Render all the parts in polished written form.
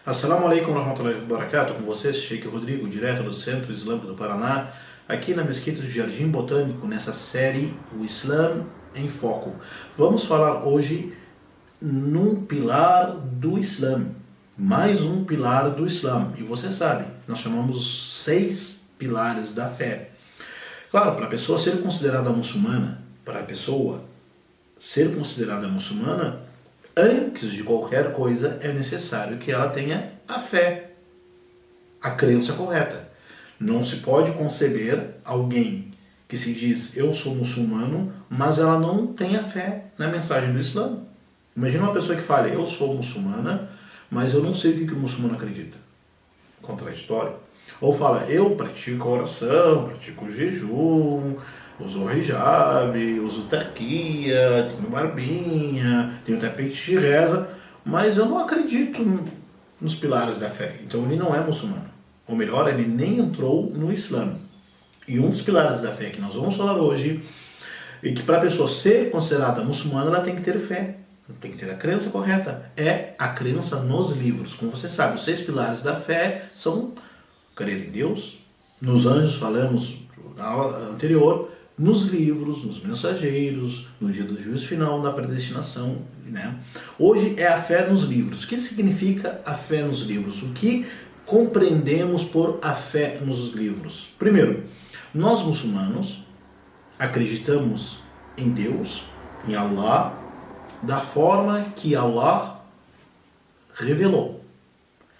Assalamu alaikum warahmatullahi wabarakatuh, com vocês, Sheikh Rodrigo, direto do Centro Islâmico do Paraná, aqui na Mesquita do Jardim Botânico, nessa série O Islã em Foco. Vamos falar hoje num pilar do Islã, mais um pilar do Islã. E você sabe, nós chamamos 6 pilares da fé. Claro, para a pessoa ser considerada muçulmana, antes de qualquer coisa é necessário que ela tenha a fé, a crença correta. Não se pode conceber alguém que se diz eu sou muçulmano, mas ela não tem a fé na mensagem do Islã. Imagina uma pessoa que fala eu sou muçulmana, mas eu não sei o que o muçulmano acredita. Contraditório. Ou fala eu pratico a oração, pratico o jejum, uso o hijab, uso taquia, tenho barbinha, tenho tapete de reza, mas eu não acredito nos pilares da fé. Então ele não é muçulmano. Ou melhor, ele nem entrou no Islã. E um dos pilares da fé que nós vamos falar hoje é que para a pessoa ser considerada muçulmana, ela tem que ter fé. Tem que ter a crença correta. É a crença nos livros. Como você sabe, os 6 pilares da fé são crer em Deus, nos anjos, falamos na aula anterior, nos livros, nos mensageiros, no dia do juízo final, na predestinação, né? Hoje é a fé nos livros. O que significa a fé nos livros? O que compreendemos por a fé nos livros? Primeiro, nós muçulmanos acreditamos em Deus, em Allah, da forma que Allah revelou.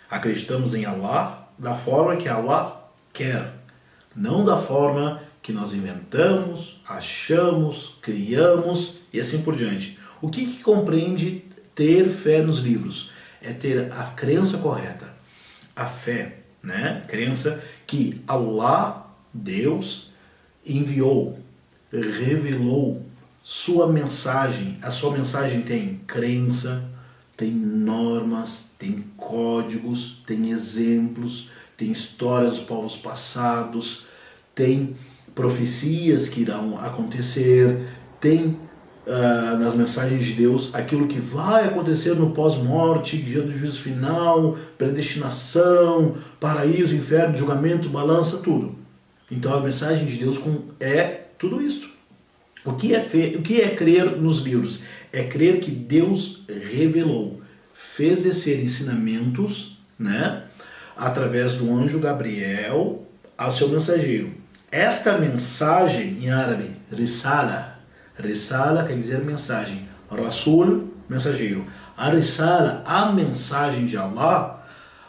Acreditamos em Allah da forma que Allah quer, não da forma que nós inventamos, achamos, criamos e assim por diante. O que compreende ter fé nos livros? É ter a crença correta, a fé, né? Crença que Allah, Deus, enviou, revelou sua mensagem. A sua mensagem tem crença, tem normas, tem códigos, tem exemplos, tem histórias dos povos passados, tem profecias que irão acontecer, tem nas mensagens de Deus aquilo que vai acontecer no pós-morte, dia do juízo final, predestinação, paraíso, inferno, julgamento, balança, tudo. Então a mensagem de Deus é tudo isto. O que é crer nos livros? É crer que Deus revelou, fez descer ensinamentos, né, através do anjo Gabriel ao seu mensageiro. Esta mensagem, em árabe, risala quer dizer mensagem, rasul, mensageiro. A risala, a mensagem de Allah,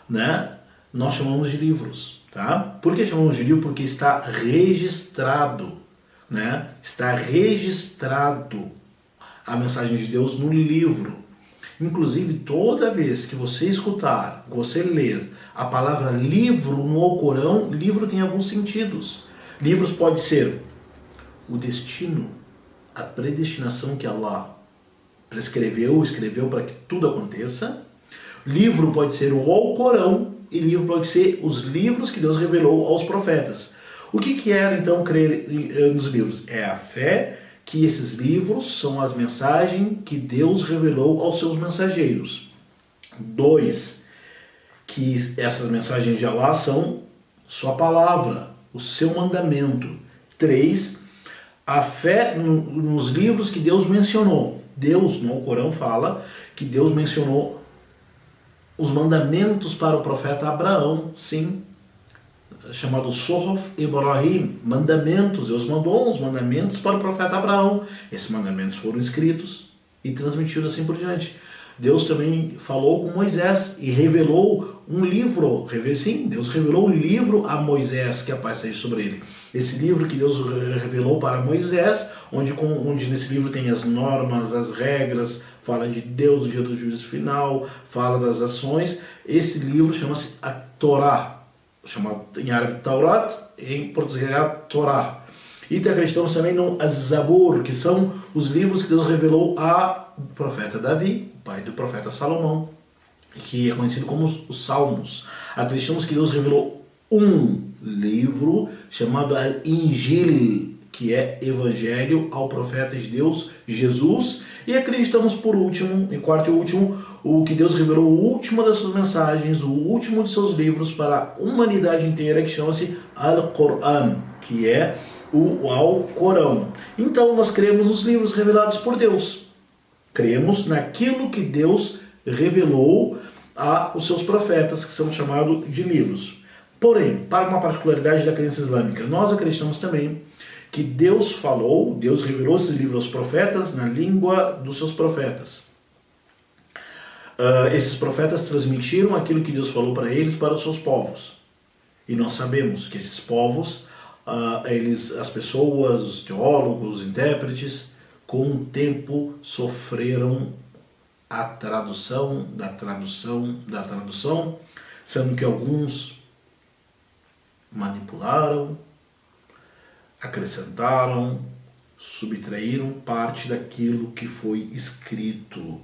né, nós chamamos de livros. Tá? Por que chamamos de livro? Porque está registrado, né? Está registrado a mensagem de Deus no livro. Inclusive, toda vez que você escutar, você ler a palavra livro no Alcorão, livro tem alguns sentidos. Livros pode ser o destino, a predestinação que Allah escreveu para que tudo aconteça. Livro pode ser o Alcorão e livro pode ser os livros que Deus revelou aos profetas. O que é, então, crer nos livros? É a fé que esses livros são as mensagens que Deus revelou aos seus mensageiros. 2, que essas mensagens de Allah são sua palavra, o seu mandamento. 3, a fé nos livros que Deus mencionou. Deus, no Alcorão, fala que Deus mencionou os mandamentos para o profeta Abraão, sim, chamado Sohuf Ibrahim, mandamentos. Deus mandou os mandamentos para o profeta Abraão. Esses mandamentos foram escritos e transmitidos assim por diante. Deus também falou com Moisés e revelou um livro. Sim, Deus revelou um livro a Moisés, que a paz seja sobre ele. Esse livro que Deus revelou para Moisés, onde nesse livro tem as normas, as regras, fala de Deus, do dia do juízo final, fala das ações. Esse livro chama-se a Torá, chamado em árabe Taurat, em português é Torá. E acreditamos também no Az-Zabur, que são os livros que Deus revelou ao profeta Davi, pai do profeta Salomão, que é conhecido como os Salmos. Acreditamos que Deus revelou um livro chamado Al-Injil, que é evangelho ao profeta de Deus, Jesus, e acreditamos por último, em quarto e último, o que Deus revelou, o último das suas mensagens, o último de seus livros para a humanidade inteira, que chama-se Al-Quran, que é o Alcorão. Então nós cremos nos livros revelados por Deus. Cremos naquilo que Deus revelou aos seus profetas, que são chamados de livros. Porém, para uma particularidade da crença islâmica, nós acreditamos também que Deus falou, Deus revelou esse livro aos profetas na língua dos seus profetas. Esses profetas transmitiram aquilo que Deus falou para eles, para os seus povos. E nós sabemos que esses povos, as pessoas, os teólogos, os intérpretes, com o tempo sofreram a tradução da tradução da tradução, sendo que alguns manipularam, acrescentaram, subtraíram parte daquilo que foi escrito.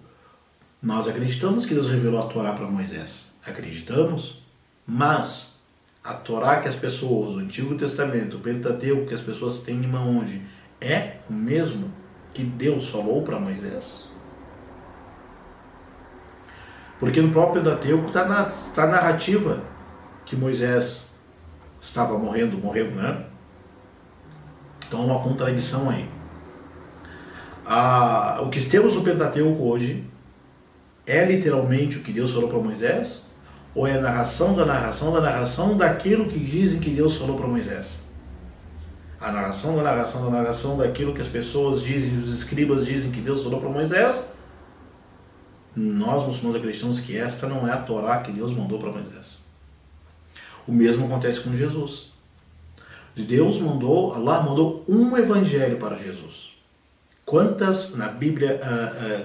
Nós acreditamos que Deus revelou a Torá para Moisés. Acreditamos, mas a Torá que as pessoas, o Antigo Testamento, o Pentateuco que as pessoas têm em mão hoje, é o mesmo que Deus falou para Moisés? Porque no próprio Pentateuco está a narrativa que Moisés estava morreu, né? Então há uma contradição aí. O que temos no Pentateuco hoje é literalmente o que Deus falou para Moisés? Ou é a narração da narração da narração daquilo que dizem que Deus falou para Moisés? A narração da narração da narração daquilo que as pessoas dizem, os escribas dizem que Deus falou para Moisés? Nós muçulmanos acreditamos que esta não é a Torá que Deus mandou para Moisés. O mesmo acontece com Jesus. Allah mandou um evangelho para Jesus. Quantas na Bíblia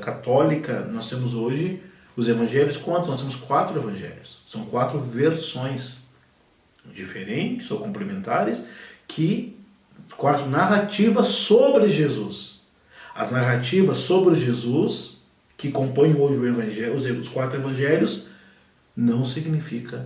católica nós temos hoje? Os evangelhos, quantos? Nós temos 4 evangelhos. São 4 versões diferentes ou complementares, 4 narrativas sobre Jesus. As narrativas sobre Jesus, que compõem hoje o evangelho, os 4 evangelhos, não significa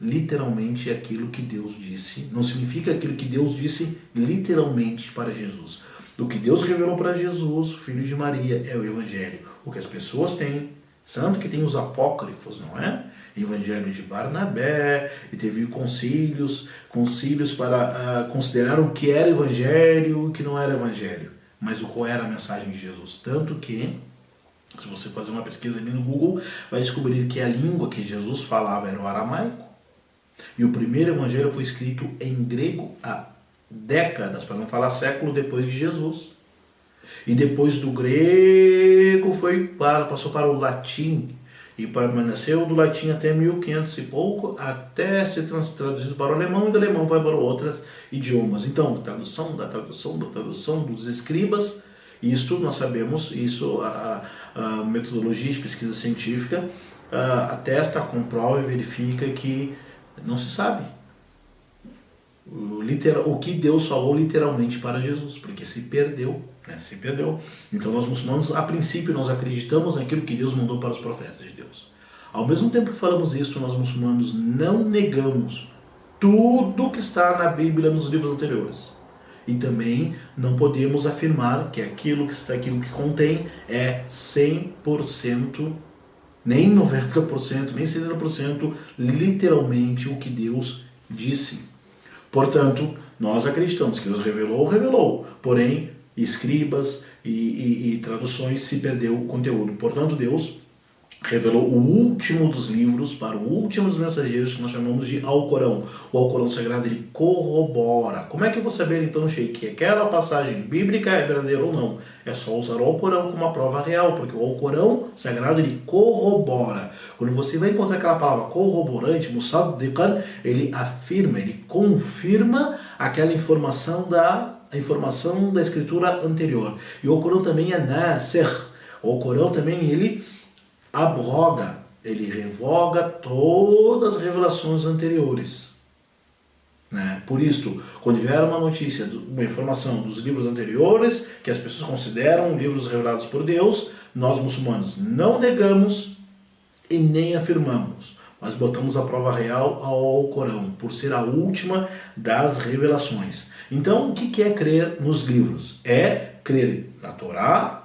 literalmente aquilo que Deus disse. Não significa aquilo que Deus disse literalmente para Jesus. O que Deus revelou para Jesus, filho de Maria, é o evangelho. O que as pessoas têm, tanto que tem os apócrifos, não é? Evangelho de Barnabé, e teve concílios para considerar o que era evangelho e o que não era evangelho. Mas qual era a mensagem de Jesus? Tanto que, se você fazer uma pesquisa ali no Google, vai descobrir que a língua que Jesus falava era o aramaico. E o primeiro evangelho foi escrito em grego há décadas, para não falar século depois de Jesus. E depois do grego passou para o latim. E permaneceu do latim até 1500 e pouco, até ser traduzido para o alemão, e do alemão vai para outros idiomas. Então, tradução dos escribas, isto nós sabemos, isso a metodologia de pesquisa científica atesta, comprova e verifica que não se sabe o que Deus falou literalmente para Jesus, porque se perdeu, né? Se perdeu. Então nós muçulmanos, a princípio, nós acreditamos naquilo que Deus mandou para os profetas de Deus. Ao mesmo tempo que falamos isso, nós muçulmanos não negamos tudo que está na Bíblia nos livros anteriores. E também não podemos afirmar que aquilo que está aqui, o que contém, é 100%, nem 90%, nem 70% literalmente o que Deus disse. Portanto, nós acreditamos que Deus revelou, porém, escribas e traduções se perdeu o conteúdo. Portanto, Deus revelou o último dos livros para o último dos mensageiros, que nós chamamos de Alcorão. O Alcorão Sagrado, ele corrobora. Como é que eu vou saber, então, Sheikh, que aquela passagem bíblica é verdadeira ou não? É só usar o Alcorão como uma prova real, porque o Alcorão Sagrado, ele corrobora. Quando você vai encontrar aquela palavra corroborante, musaddiqan, ele afirma, ele confirma aquela informação da escritura anterior. E o Alcorão também é nasikh. O Alcorão também, ele abroga, ele revoga todas as revelações anteriores, né? Por isto, quando vier uma notícia, uma informação dos livros anteriores, que as pessoas consideram livros revelados por Deus, nós muçulmanos não negamos e nem afirmamos, Nós botamos a prova real ao Alcorão, por ser a última das revelações. Então, o que é crer nos livros? É crer na Torá,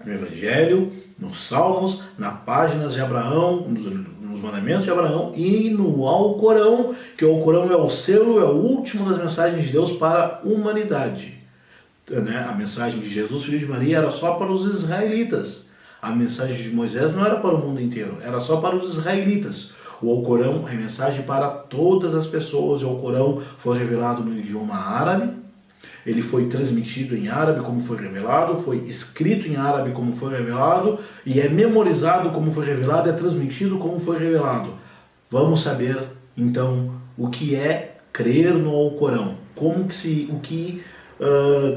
no Evangelho, nos Salmos, nas páginas de Abraão, nos mandamentos de Abraão e no Alcorão, que o Alcorão é o selo, é o último das mensagens de Deus para a humanidade. A mensagem de Jesus, filho de Maria, era só para os israelitas. A mensagem de Moisés não era para o mundo inteiro, era só para os israelitas. O Alcorão é mensagem para todas as pessoas. O Alcorão foi revelado no idioma árabe. Ele foi transmitido em árabe, como foi revelado, foi escrito em árabe, como foi revelado, e é memorizado como foi revelado, é transmitido como foi revelado. Vamos saber, então, o que é crer no Alcorão. O que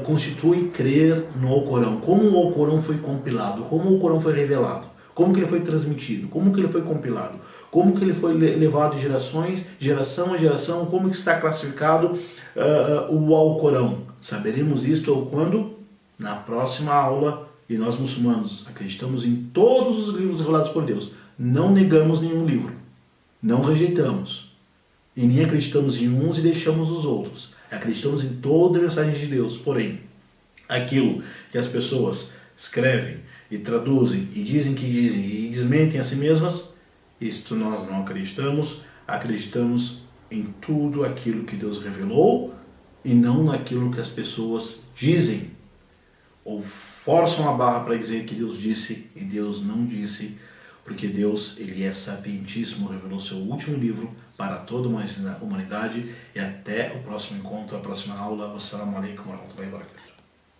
constitui crer no Alcorão. Como o Alcorão foi compilado, como o Alcorão foi revelado, como que ele foi transmitido, como que ele foi compilado, como que ele foi levado de geração a geração, como que está classificado o Alcorão. Saberemos isto quando? Na próxima aula. E nós muçulmanos acreditamos em todos os livros revelados por Deus. Não negamos nenhum livro. Não rejeitamos. E nem acreditamos em uns e deixamos os outros. Acreditamos em toda a mensagem de Deus. Porém, aquilo que as pessoas escrevem e traduzem e dizem que dizem e desmentem a si mesmas, isto nós não acreditamos. Acreditamos em tudo aquilo que Deus revelou e não naquilo que as pessoas dizem ou forçam a barra para dizer que Deus disse e Deus não disse, porque Deus, ele é sapientíssimo, revelou seu último livro para toda a humanidade. E até o próximo encontro, a próxima aula. Wassalamu alaikum warahmatullahi wabarakatuh.